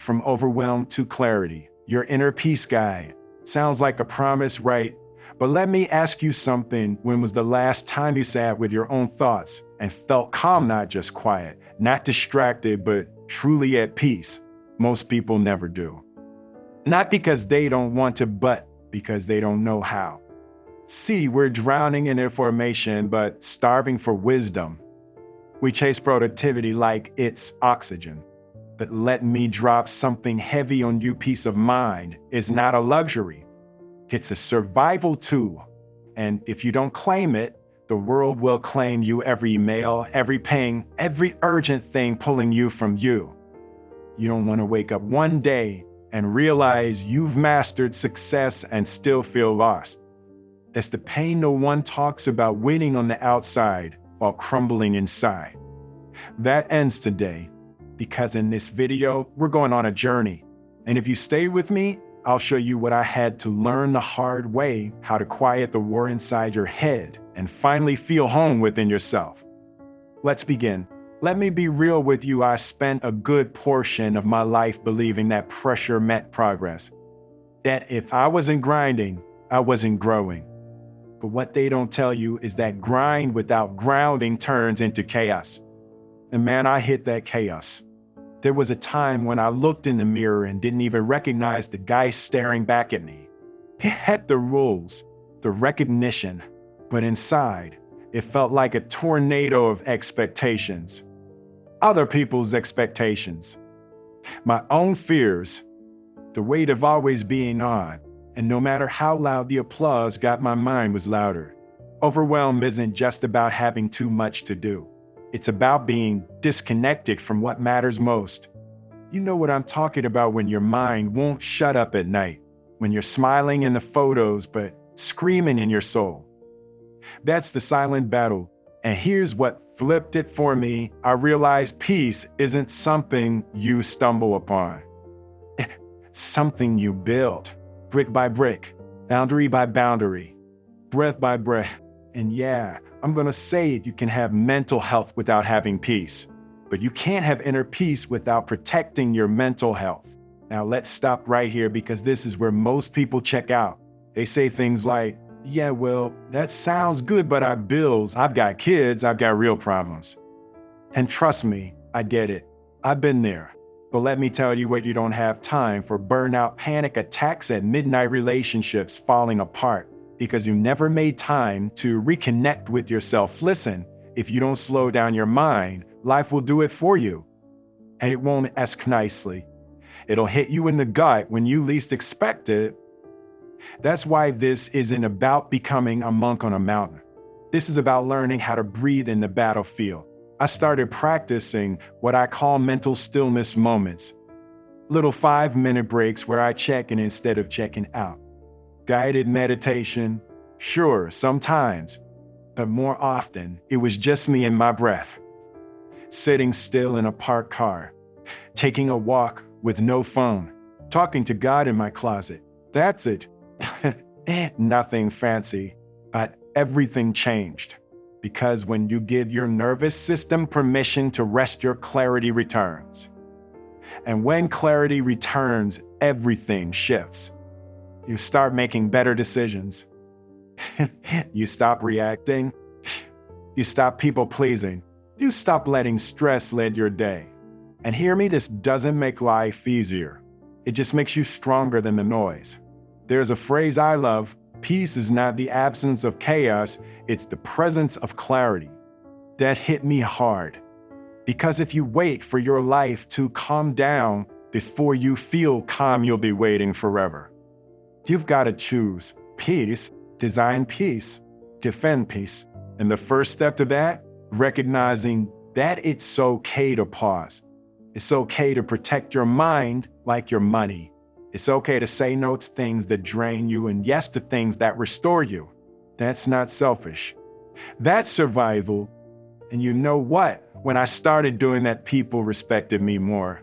From Overwhelm to Clarity, your inner peace guide. Sounds like a promise, right? But let me ask you something. When was the last time you sat with your own thoughts and felt calm, not just quiet, not distracted, but truly at peace? Most people never do. Not because they don't want to, but because they don't know how. See, we're drowning in information, but starving for wisdom. We chase productivity like it's oxygen. But let me drop something heavy on you. Peace of mind is not a luxury. It's a survival tool. And if you don't claim it, the world will claim you. Every email, every ping, every urgent thing pulling you from you. You don't want to wake up one day and realize you've mastered success and still feel lost. That's the pain no one talks about, winning on the outside while crumbling inside. That ends today, because in this video, we're going on a journey. And if you stay with me, I'll show you what I had to learn the hard way, how to quiet the war inside your head and finally feel home within yourself. Let's begin. Let me be real with you. I spent a good portion of my life believing that pressure meant progress. That if I wasn't grinding, I wasn't growing. But what they don't tell you is that grind without grounding turns into chaos. And man, I hit that chaos. There was a time when I looked in the mirror and didn't even recognize the guy staring back at me. He had the rules, the recognition, but inside, it felt like a tornado of expectations. Other people's expectations, my own fears, the weight of always being on, and no matter how loud the applause got, my mind was louder. Overwhelm isn't just about having too much to do. It's about being disconnected from what matters most. You know what I'm talking about, when your mind won't shut up at night, when you're smiling in the photos but screaming in your soul. That's the silent battle. And here's what flipped it for me. I realized peace isn't something you stumble upon. It's something you build, brick by brick, boundary by boundary, breath by breath. And yeah, I'm gonna say it, you can have mental health without having peace, but you can't have inner peace without protecting your mental health. Now let's stop right here, because this is where most people check out. They say things like, yeah, well, that sounds good, but I've bills, I've got kids, I've got real problems. And trust me, I get it. I've been there. But let me tell you what, you don't have time for burnout, panic attacks at midnight, relationships falling apart, because you never made time to reconnect with yourself. Listen, if you don't slow down your mind, life will do it for you. And it won't ask nicely. It'll hit you in the gut when you least expect it. That's why this isn't about becoming a monk on a mountain. This is about learning how to breathe in the battlefield. I started practicing what I call mental stillness moments. Little 5-minute breaks where I check in instead of checking out. Guided meditation, sure, sometimes, but more often, it was just me and my breath. Sitting still in a parked car, taking a walk with no phone, talking to God in my closet. That's it. Nothing fancy, but everything changed. Because when you give your nervous system permission to rest, your clarity returns. And when clarity returns, everything shifts. You start making better decisions. You stop reacting. You stop people pleasing. You stop letting stress lead your day. And hear me, this doesn't make life easier. It just makes you stronger than the noise. There's a phrase I love: peace is not the absence of chaos, it's the presence of clarity. That hit me hard. Because if you wait for your life to calm down before you feel calm, you'll be waiting forever. You've got to choose peace, design peace, defend peace. And the first step to that, recognizing that it's okay to pause. It's okay to protect your mind like your money. It's okay to say no to things that drain you and yes to things that restore you. That's not selfish. That's survival. And you know what? When I started doing that, people respected me more,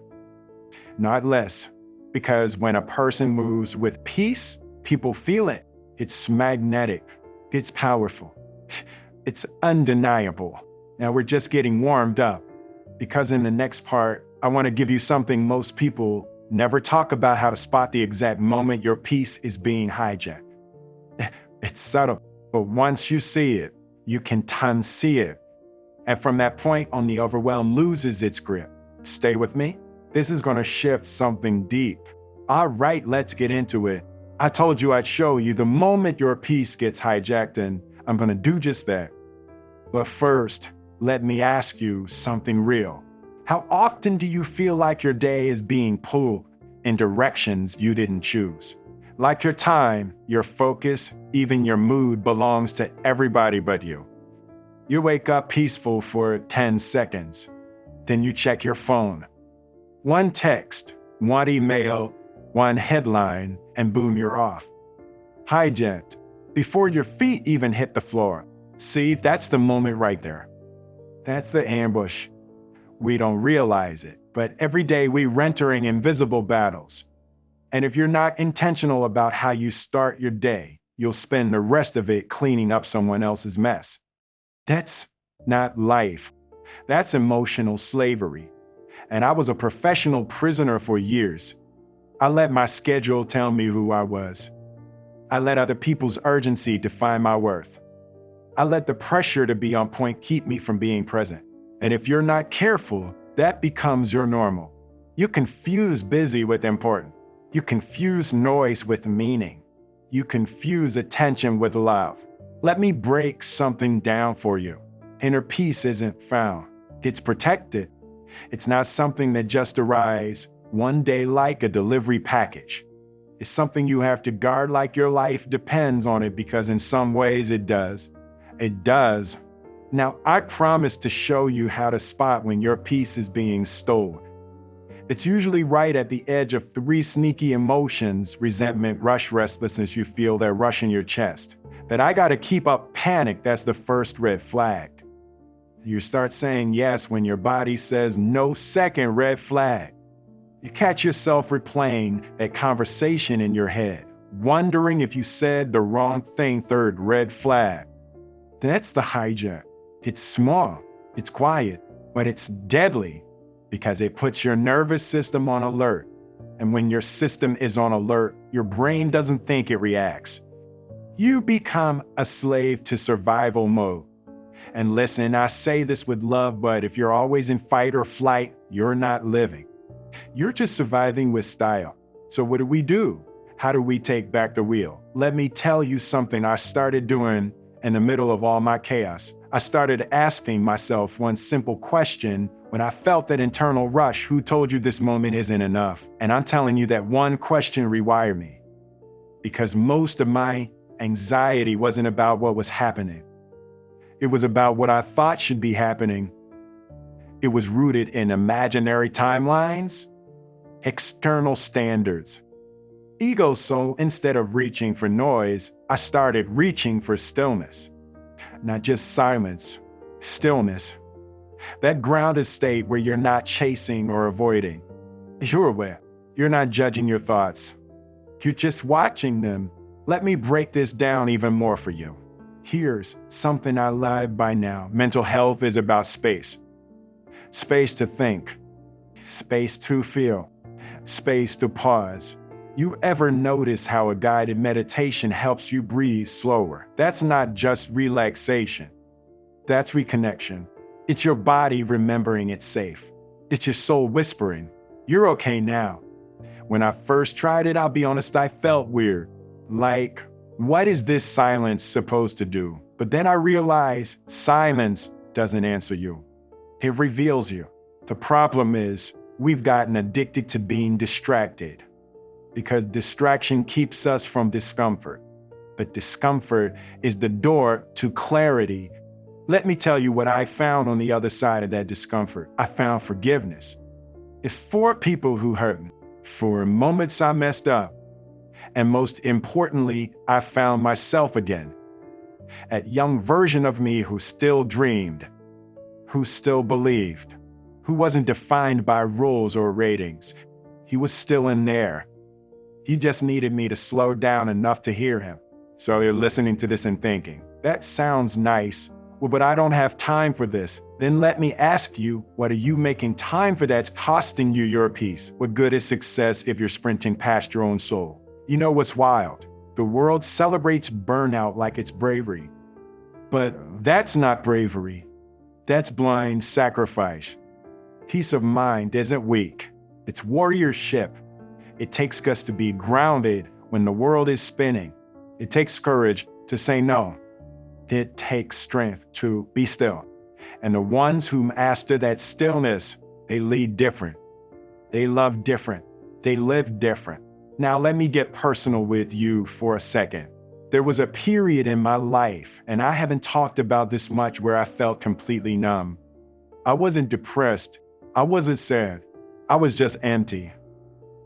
not less. Because when a person moves with peace, people feel it. It's magnetic. It's powerful. It's undeniable. Now we're just getting warmed up. Because in the next part, I want to give you something most people Never talk about how to spot the exact moment your piece is being hijacked. It's subtle, but once you see it, you can unsee it. And from that point on, the overwhelm loses its grip. Stay with me. This is going to shift something deep. All right, let's get into it. I told you I'd show you the moment your piece gets hijacked, and I'm going to do just that. But first, let me ask you something real. How often do you feel like your day is being pulled in directions you didn't choose? Like your time, your focus, even your mood belongs to everybody but you. You wake up peaceful for 10 seconds. Then you check your phone. One text, one email, one headline, and boom, you're off. Hijacked before your feet even hit the floor. See, that's the moment right there. That's the ambush. We don't realize it, but every day we're entering invisible battles. And if you're not intentional about how you start your day, you'll spend the rest of it cleaning up someone else's mess. That's not life. That's emotional slavery. And I was a professional prisoner for years. I let my schedule tell me who I was. I let other people's urgency define my worth. I let the pressure to be on point keep me from being present. And if you're not careful, that becomes your normal. You confuse busy with important. You confuse noise with meaning. You confuse attention with love. Let me break something down for you. Inner peace isn't found. It's protected. It's not something that just arrives one day like a delivery package. It's something you have to guard like your life depends on it, because in some ways it does. It does. Now, I promise to show you how to spot when your peace is being stolen. It's usually right at the edge of 3 sneaky emotions: resentment, rush, restlessness. You feel that rush in your chest. That I gotta keep up panic, that's the first red flag. You start saying yes when your body says no, second red flag. You catch yourself replaying that conversation in your head, wondering if you said the wrong thing, third red flag. That's the hijack. It's small, it's quiet, but it's deadly because it puts your nervous system on alert. And when your system is on alert, your brain doesn't think, it reacts. You become a slave to survival mode. And listen, I say this with love, but if you're always in fight or flight, you're not living. You're just surviving with style. So what do? How do we take back the wheel? Let me tell you something I started doing in the middle of all my chaos. I started asking myself one simple question when I felt that internal rush: who told you this moment isn't enough? And I'm telling you that one question rewired me. Because most of my anxiety wasn't about what was happening. It was about what I thought should be happening. It was rooted in imaginary timelines, external standards, ego. So instead of reaching for noise, I started reaching for stillness. Not just silence, stillness. That grounded state where you're not chasing or avoiding. You're aware. You're not judging your thoughts. You're just watching them. Let me break this down even more for you. Here's something I live by now. Mental health is about space. Space to think. Space to feel. Space to pause. You ever notice how a guided meditation helps you breathe slower? That's not just relaxation. That's reconnection. It's your body remembering it's safe. It's your soul whispering, you're okay now. When I first tried it, I'll be honest, I felt weird. Like, what is this silence supposed to do? But then I realized silence doesn't answer you. It reveals you. The problem is, we've gotten addicted to being distracted, because distraction keeps us from discomfort. But discomfort is the door to clarity. Let me tell you what I found on the other side of that discomfort. I found forgiveness. It's for people who hurt me, for moments I messed up, and most importantly, I found myself again. That young version of me who still dreamed, who still believed, who wasn't defined by rules or ratings. He was still in there. He just needed me to slow down enough to hear him. So you're listening to this and thinking, that sounds nice. Well, but I don't have time for this. Then let me ask you, what are you making time for that's costing you your peace? What good is success if you're sprinting past your own soul? You know what's wild? The world celebrates burnout like it's bravery. But that's not bravery. That's blind sacrifice. Peace of mind isn't weak. It's warriorship. It takes guts to be grounded when the world is spinning. It takes courage to say no. It takes strength to be still. And the ones who master that stillness, they lead different. They love different. They live different. Now let me get personal with you for a second. There was a period in my life, and I haven't talked about this much, where I felt completely numb. I wasn't depressed. I wasn't sad. I was just empty.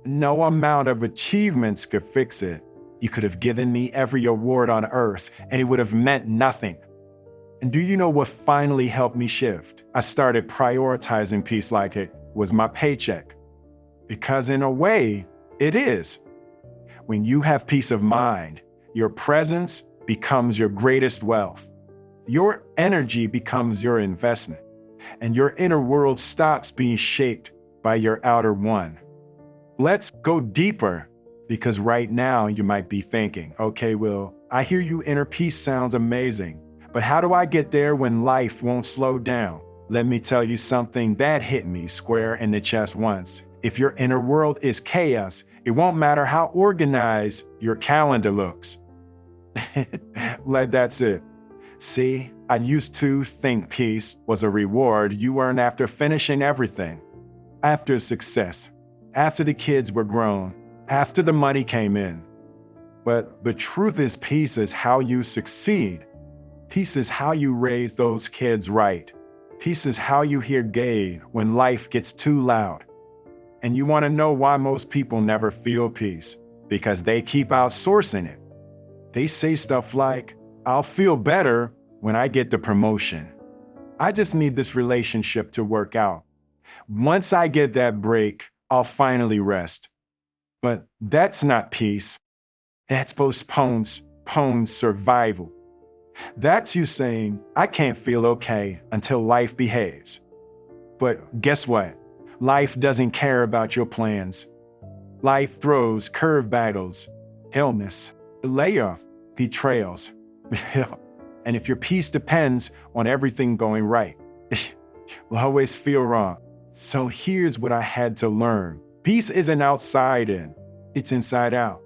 No amount of achievements could fix it. You could have given me every award on earth, and it would have meant nothing. And do you know what finally helped me shift? I started prioritizing peace like it was my paycheck. Because in a way, it is. When you have peace of mind, your presence becomes your greatest wealth. Your energy becomes your investment, and your inner world stops being shaped by your outer one. Let's go deeper, because right now you might be thinking, okay, Will, I hear you, inner peace sounds amazing, but how do I get there when life won't slow down? Let me tell you something that hit me square in the chest once. If your inner world is chaos, it won't matter how organized your calendar looks. That's it. See, I used to think peace was a reward you earn after finishing everything. After success, after the kids were grown, after the money came in. But the truth is, peace is how you succeed. Peace is how you raise those kids right. Peace is how you hear gay when life gets too loud. And you want to know why most people never feel peace? Because they keep outsourcing it. They say stuff like, I'll feel better when I get the promotion. I just need this relationship to work out. Once I get that break, I'll finally rest. But that's not peace. That's postponed survival. That's you saying, I can't feel okay until life behaves. But guess what? Life doesn't care about your plans. Life throws curve battles, illness, layoff, betrayals. And if your peace depends on everything going right, you'll always feel wrong. So here's what I had to learn. Peace isn't outside in, it's inside out.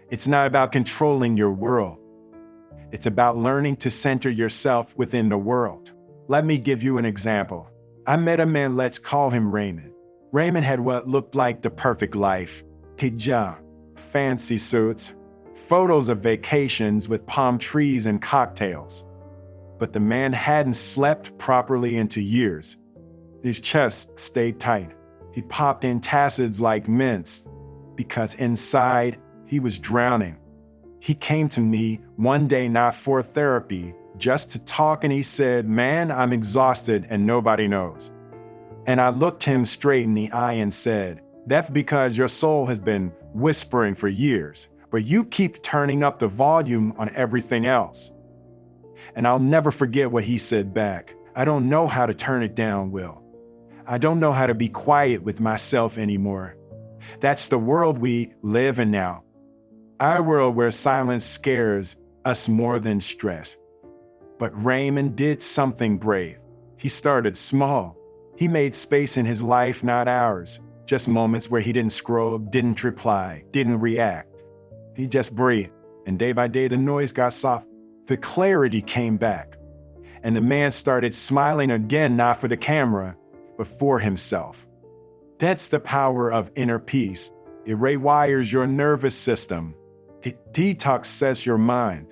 It's not about controlling your world. It's about learning to center yourself within the world. Let me give you an example. I met a man, let's call him Raymond. Raymond had what looked like the perfect life. Hijab, fancy suits, photos of vacations with palm trees and cocktails. But the man hadn't slept properly into years. His chest stayed tight. He popped antacids like mints, because inside he was drowning. He came to me one day, not for therapy, just to talk, and he said, man, I'm exhausted and nobody knows. And I looked him straight in the eye and said, that's because your soul has been whispering for years, but you keep turning up the volume on everything else. And I'll never forget what he said back. I don't know how to turn it down, Will. I don't know how to be quiet with myself anymore. That's the world we live in now. Our world where silence scares us more than stress. But Raymond did something brave. He started small. He made space in his life, not ours. Just moments where he didn't scroll, didn't reply, didn't react. He just breathed. And day by day, the noise got soft. The clarity came back. And the man started smiling again, not for the camera, but for himself. That's the power of inner peace. It rewires your nervous system. It detoxes your mind.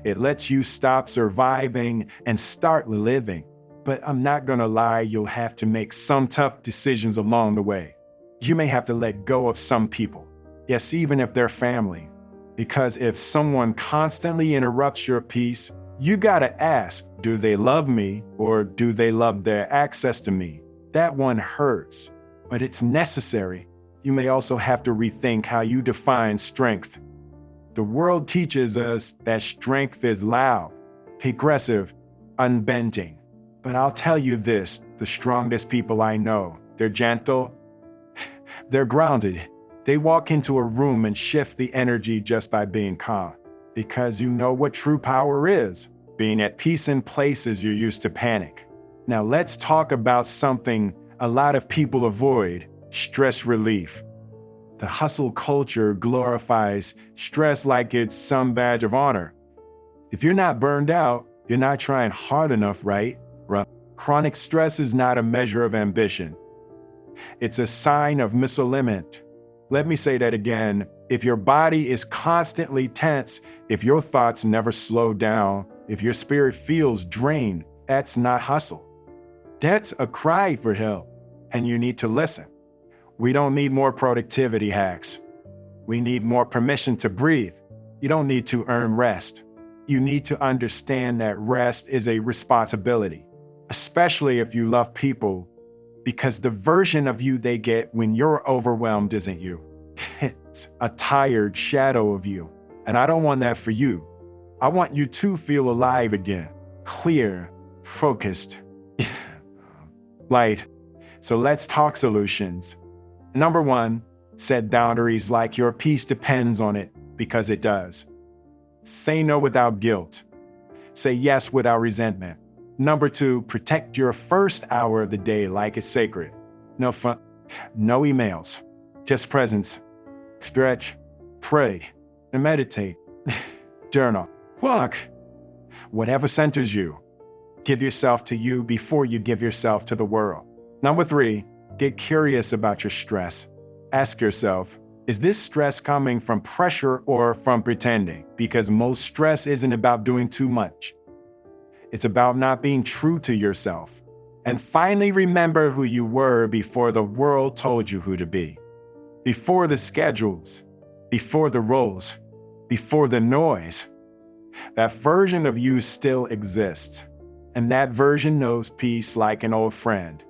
It lets you stop surviving and start living. But I'm not gonna lie, you'll have to make some tough decisions along the way. You may have to let go of some people. Yes, even if they're family. Because if someone constantly interrupts your peace, you gotta ask, do they love me or do they love their access to me? That one hurts, but it's necessary. You may also have to rethink how you define strength. The world teaches us that strength is loud, aggressive, unbending. But I'll tell you this, the strongest people I know, they're gentle, they're grounded. They walk into a room and shift the energy just by being calm. Because you know what true power is, being at peace in places you used to panic. Now let's talk about something a lot of people avoid, stress relief. The hustle culture glorifies stress like it's some badge of honor. If you're not burned out, you're not trying hard enough, right? Chronic stress is not a measure of ambition. It's a sign of misalignment. Let me say that again. If your body is constantly tense, if your thoughts never slow down, if your spirit feels drained, that's not hustle. That's a cry for help, and you need to listen. We don't need more productivity hacks. We need more permission to breathe. You don't need to earn rest. You need to understand that rest is a responsibility, especially if you love people, because the version of you they get when you're overwhelmed isn't you. It's a tired shadow of you. And I don't want that for you. I want you to feel alive again, clear, focused, light. So let's talk solutions. Number 1, set boundaries like your peace depends on it, because it does. Say no without guilt. Say yes without resentment. Number 2, protect your first hour of the day like it's sacred. No fun, no emails, just presence. Stretch, pray, and meditate. Journal, walk. Whatever centers you. Give yourself to you before you give yourself to the world. Number 3, get curious about your stress. Ask yourself, is this stress coming from pressure or from pretending? Because most stress isn't about doing too much. It's about not being true to yourself. And finally, remember who you were before the world told you who to be. Before the schedules, before the roles, before the noise. That version of you still exists. And that version knows peace like an old friend.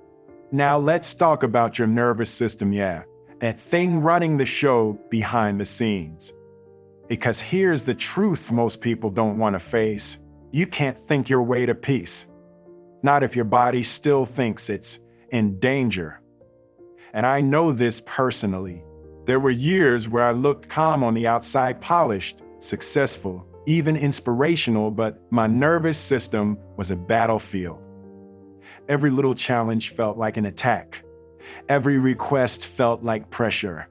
Now let's talk about your nervous system, that thing running the show behind the scenes. Because here's the truth most people don't want to face. You can't think your way to peace. Not if your body still thinks it's in danger. And I know this personally. There were years where I looked calm on the outside, polished, successful, even inspirational, but my nervous system was a battlefield. Every little challenge felt like an attack. Every request felt like pressure.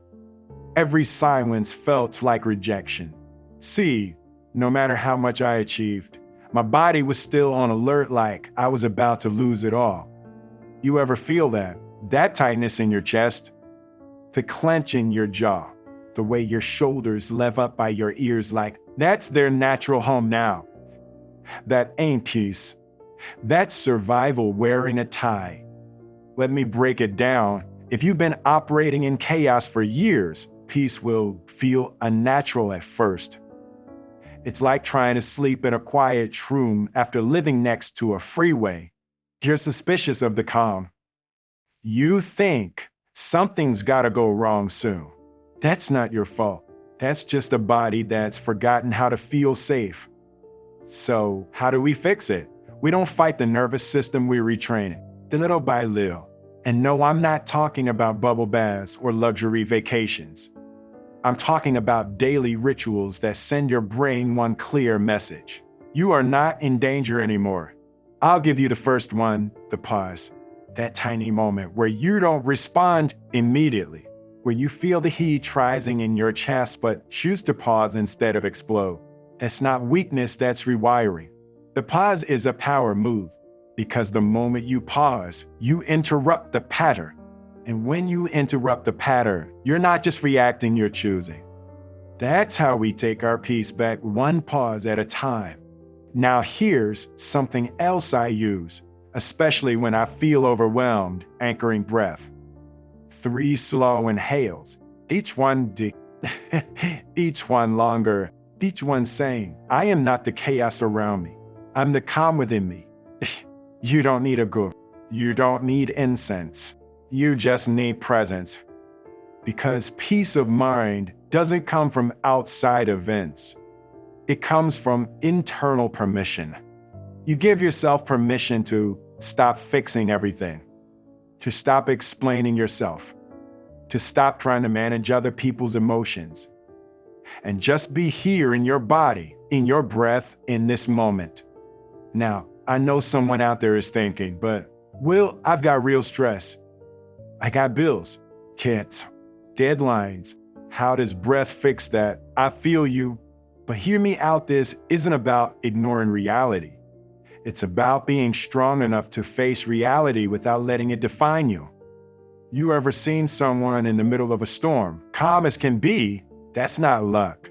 Every silence felt like rejection. See, no matter how much I achieved, my body was still on alert like I was about to lose it all. You ever feel that? That tightness in your chest? The clench in your jaw? The way your shoulders lev up by your ears like that's their natural home now? That ain't peace. That's survival wearing a tie. Let me break it down. If you've been operating in chaos for years, peace will feel unnatural at first. It's like trying to sleep in a quiet room after living next to a freeway. You're suspicious of the calm. You think something's gotta go wrong soon. That's not your fault. That's just a body that's forgotten how to feel safe. So how do we fix it? We don't fight the nervous system, we retrain it, little by little. And no, I'm not talking about bubble baths or luxury vacations. I'm talking about daily rituals that send your brain one clear message. You are not in danger anymore. I'll give you the first one, the pause. That tiny moment where you don't respond immediately, where you feel the heat rising in your chest but choose to pause instead of explode. That's not weakness, that's rewiring. The pause is a power move, because the moment you pause, you interrupt the pattern. And when you interrupt the pattern, you're not just reacting, you're choosing. That's how we take our peace back, one pause at a time. Now here's something else I use, especially when I feel overwhelmed, anchoring breath. 3 slow inhales, each one deep, each one longer, each one saying, I am not the chaos around me. I'm the calm within me. You don't need a guru. You don't need incense. You just need presence. Because peace of mind doesn't come from outside events. It comes from internal permission. You give yourself permission to stop fixing everything, to stop explaining yourself, to stop trying to manage other people's emotions, and just be here in your body, in your breath, in this moment. Now, I know someone out there is thinking, but Will, I've got real stress. I got bills, kids, deadlines. How does breath fix that? I feel you. But hear me out, this isn't about ignoring reality. It's about being strong enough to face reality without letting it define you. You ever seen someone in the middle of a storm, calm as can be? That's not luck.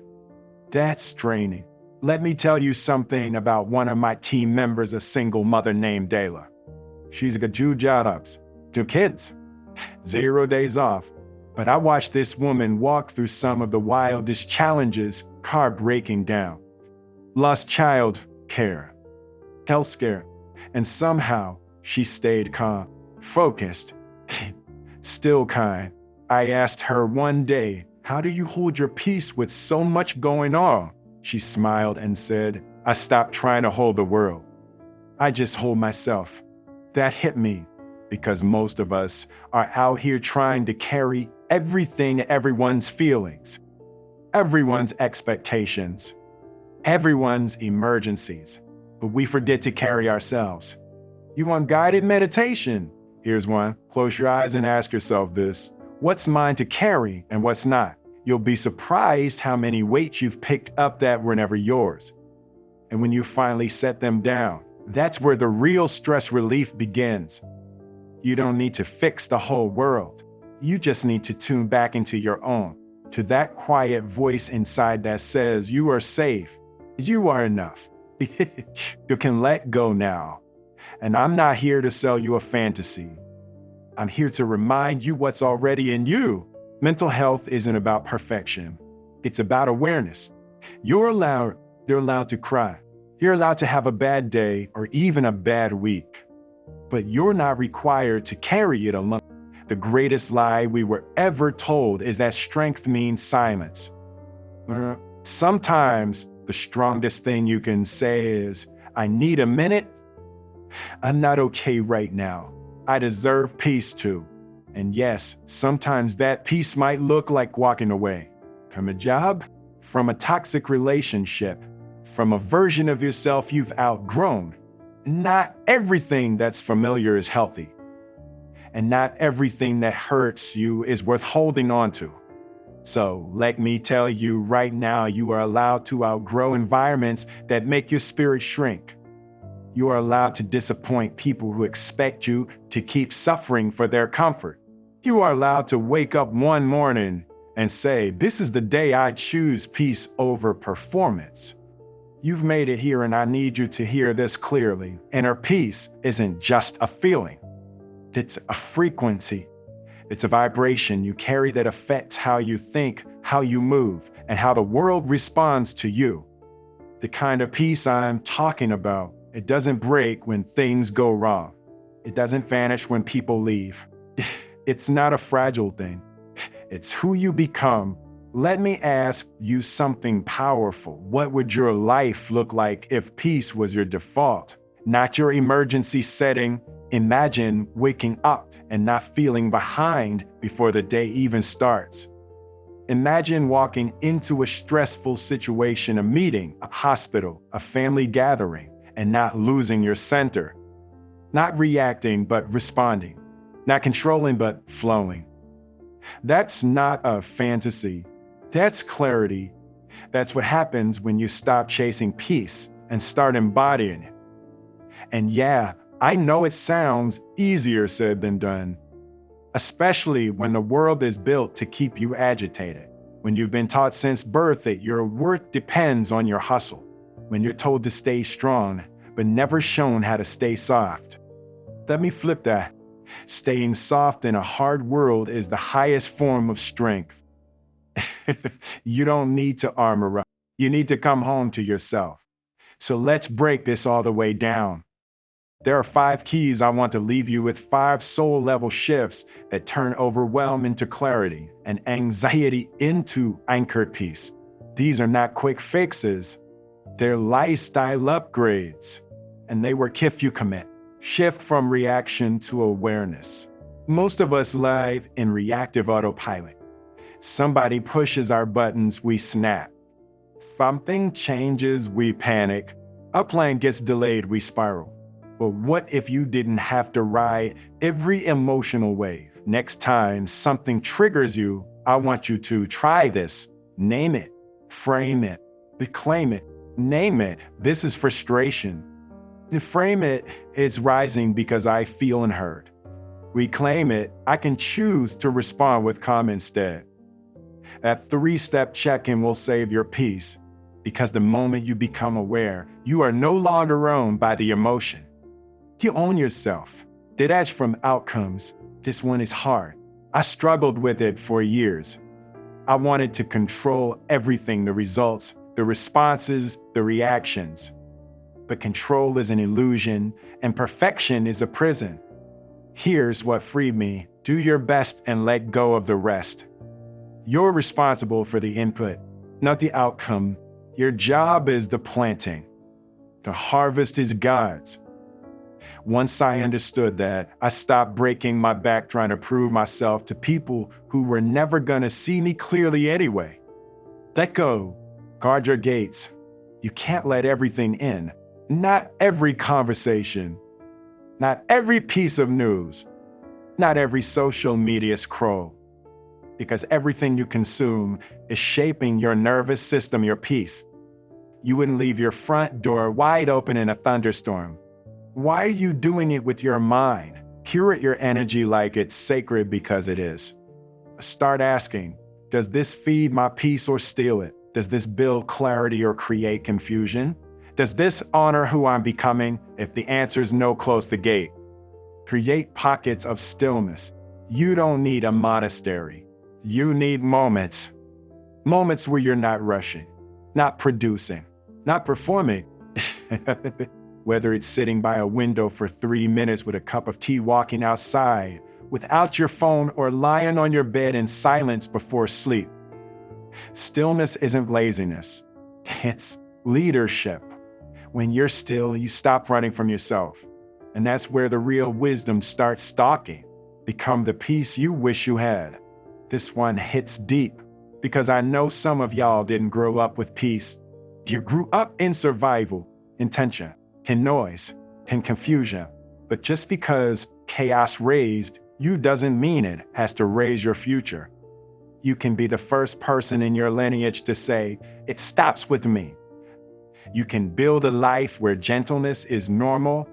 That's training. Let me tell you something about one of my team members, a single mother named Dayla. She's got 2 jobs, 2 kids, 0 days off. But I watched this woman walk through some of the wildest challenges, car breaking down, lost child care, health scare, and somehow she stayed calm, focused, still kind. I asked her one day, "How do you hold your peace with so much going on?" She smiled and said, "I stopped trying to hold the world. I just hold myself." That hit me because most of us are out here trying to carry everything, everyone's feelings, everyone's expectations, everyone's emergencies, but we forget to carry ourselves. You want guided meditation? Here's one. Close your eyes and ask yourself this: what's mine to carry and what's not? You'll be surprised how many weights you've picked up that were never yours. And when you finally set them down, that's where the real stress relief begins. You don't need to fix the whole world. You just need to tune back into your own, to that quiet voice inside that says you are safe, you are enough. You can let go now. And I'm not here to sell you a fantasy. I'm here to remind you what's already in you. Mental health isn't about perfection. It's about awareness. You're allowed to cry. You're allowed to have a bad day or even a bad week. But you're not required to carry it alone. The greatest lie we were ever told is that strength means silence. Sometimes the strongest thing you can say is, "I need a minute. I'm not okay right now. I deserve peace too." And yes, sometimes that peace might look like walking away from a job, from a toxic relationship, from a version of yourself you've outgrown. Not everything that's familiar is healthy. And not everything that hurts you is worth holding on to. So let me tell you right now, you are allowed to outgrow environments that make your spirit shrink. You are allowed to disappoint people who expect you to keep suffering for their comfort. You are allowed to wake up one morning and say, "This is the day I choose peace over performance." You've made it here, and I need you to hear this clearly. Inner peace isn't just a feeling. It's a frequency. It's a vibration you carry that affects how you think, how you move, and how the world responds to you. The kind of peace I'm talking about, it doesn't break when things go wrong. It doesn't vanish when people leave. It's not a fragile thing. It's who you become. Let me ask you something powerful. What would your life look like if peace was your default, not your emergency setting? Imagine waking up and not feeling behind before the day even starts. Imagine walking into a stressful situation, a meeting, a hospital, a family gathering, and not losing your center. Not reacting, but responding. Not controlling, but flowing. That's not a fantasy. That's clarity. That's what happens when you stop chasing peace and start embodying it. And yeah, I know it sounds easier said than done, especially when the world is built to keep you agitated. When you've been taught since birth that your worth depends on your hustle. When you're told to stay strong, but never shown how to stay soft. Let me flip that. Staying soft in a hard world is the highest form of strength. You don't need to armor up. You need to come home to yourself. So let's break this all the way down. There are 5 keys I want to leave you with, 5 soul-level shifts that turn overwhelm into clarity and anxiety into anchored peace. These are not quick fixes. They're lifestyle upgrades, and they work if you commit. Shift from reaction to awareness. Most of us live in reactive autopilot. Somebody pushes our buttons, we snap. Something changes, we panic. A plane gets delayed, we spiral. But what if you didn't have to ride every emotional wave? Next time something triggers you, I want you to try this. Name it, frame it, reclaim it, name it. This is frustration. Frame it, it's rising because I feel unheard. Reclaim it, I can choose to respond with calm instead. That 3-step check-in will save your peace, because the moment you become aware, you are no longer owned by the emotion. You own yourself. Detach from outcomes. This one is hard. I struggled with it for years. I wanted to control everything, the results, the responses, the reactions. But control is an illusion, and perfection is a prison. Here's what freed me. Do your best and let go of the rest. You're responsible for the input, not the outcome. Your job is the planting. The harvest is God's. Once I understood that, I stopped breaking my back trying to prove myself to people who were never gonna see me clearly anyway. Let go. Guard your gates. You can't let everything in. Not every conversation. Not every piece of news. Not every social media scroll. Because everything you consume is shaping your nervous system, your peace. You wouldn't leave your front door wide open in a thunderstorm. Why are you doing it with your mind? Curate your energy like it's sacred because it is. Start asking, does this feed my peace or steal it? Does this build clarity or create confusion? Does this honor who I'm becoming? If the answer is no, close the gate. Create pockets of stillness. You don't need a monastery. You need moments. Moments where you're not rushing, not producing, not performing. Whether it's sitting by a window for 3 minutes with a cup of tea, walking outside without your phone, or lying on your bed in silence before sleep. Stillness isn't laziness. It's leadership. When you're still, you stop running from yourself. And that's where the real wisdom starts stalking. Become the peace you wish you had. This one hits deep because I know some of y'all didn't grow up with peace. You grew up in survival, in tension, in noise, in confusion. But just because chaos raised you doesn't mean it has to raise your future. You can be the first person in your lineage to say, it stops with me. You can build a life where gentleness is normal,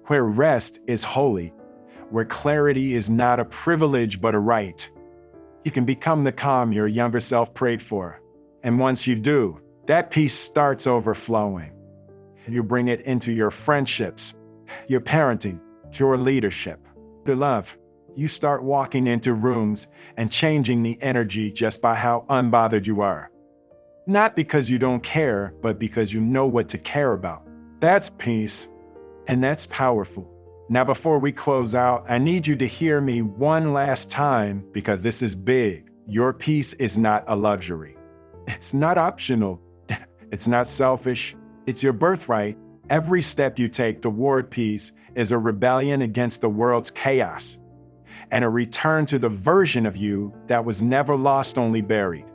where rest is holy, where clarity is not a privilege but a right. You can become the calm your younger self prayed for. And once you do, that peace starts overflowing. You bring it into your friendships, your parenting, your leadership, your love. You start walking into rooms and changing the energy just by how unbothered you are. Not because you don't care, but because you know what to care about. That's peace, and that's powerful. Now, before we close out, I need you to hear me one last time because this is big. Your peace is not a luxury. It's not optional. It's not selfish. It's your birthright. Every step you take toward peace is a rebellion against the world's chaos and a return to the version of you that was never lost, only buried.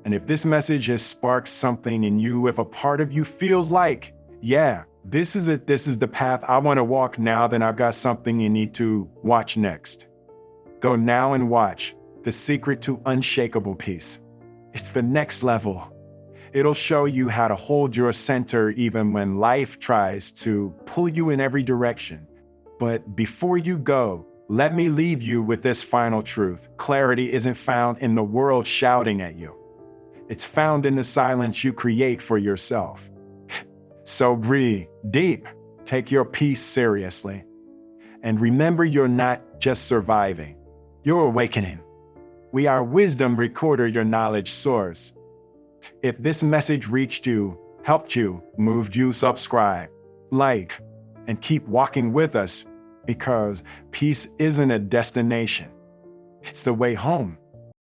And if this message has sparked something in you, if a part of you feels like, yeah, this is it, this is the path I want to walk now, then I've got something you need to watch next. Go now and watch The Secret to Unshakable Peace. It's the next level. It'll show you how to hold your center even when life tries to pull you in every direction. But before you go, let me leave you with this final truth. Clarity isn't found in the world shouting at you. It's found in the silence you create for yourself. So breathe deep, take your peace seriously, and remember you're not just surviving, you're awakening. We are wisdom recorder, your knowledge source. If this message reached you, helped you, moved you, subscribe, like, and keep walking with us because peace isn't a destination. It's the way home.